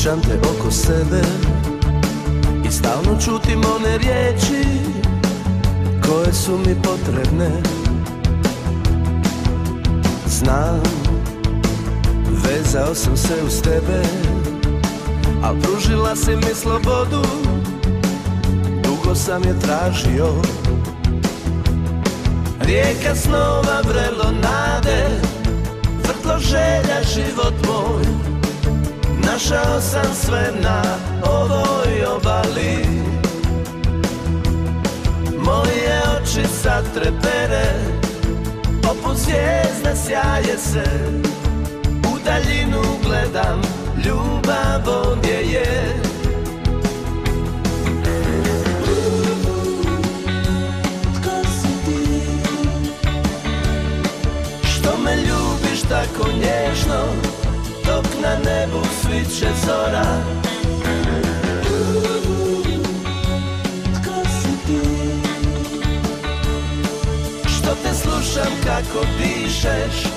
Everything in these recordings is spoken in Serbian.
Osjećam te oko sebe i stalno čutim one riječi koje su mi potrebne. Znam, vezao sam se uz tebe, al pružila si mi slobodu, dugo sam je tražio. Rijeka snova, vrelo nade, vrtlo želja, život moj. Našao sam sve na ovoj obali. Moje oči sad trepere, poput zvijezda sjaje se. U daljinu gledam, ljubav ovdje je. Tko si ti? Što me ljubiš tako nježno, dok na nebu sviće zora. Tko si ti? Što te slušam kako dišeš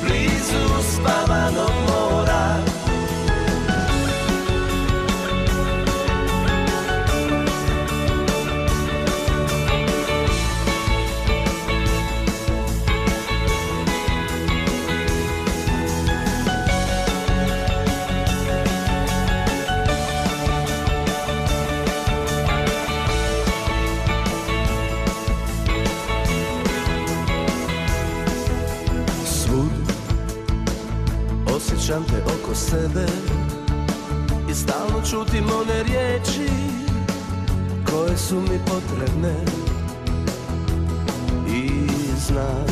blizu spavanog mora. Osjećam te oko sebe i stalno čutim one riječi koje su mi potrebne. I znam,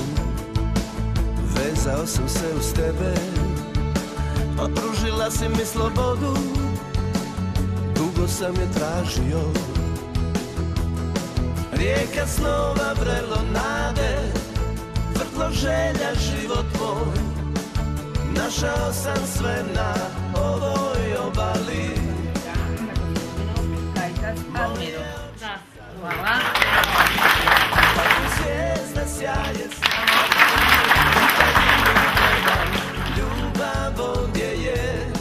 vezao sam se uz tebe, a pružila si mi slobodu, dugo sam je tražio. Rijeka snova, vrelo nade, vrtlo želja, život moj. Našao sam sve na ovoj obali. Hvala. Zvijezda sjaje se. Ljubav ovdje je.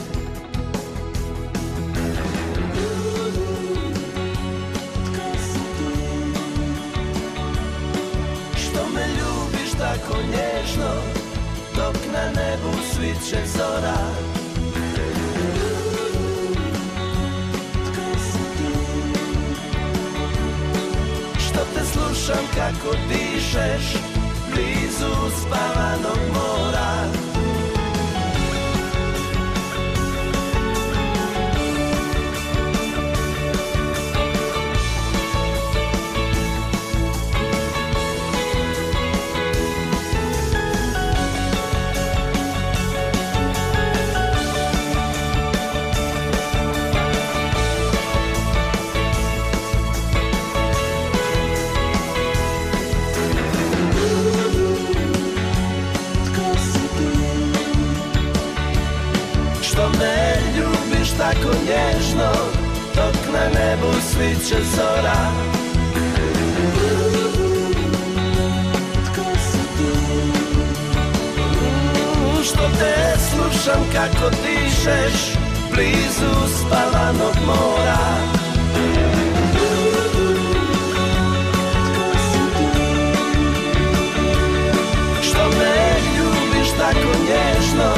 Tko si ti? Što me ljubiš tako nježno, dok na nebu sviće zora. Tko si ti? Što te slušam kako dišeš blizu spavanog mora. Što me ljubiš tako nježno, dok na nebu sviće zora. Tko si ti? Što te slušam kako dišeš blizu spavanog mora. Tko si ti? Što me ljubiš tako nježno,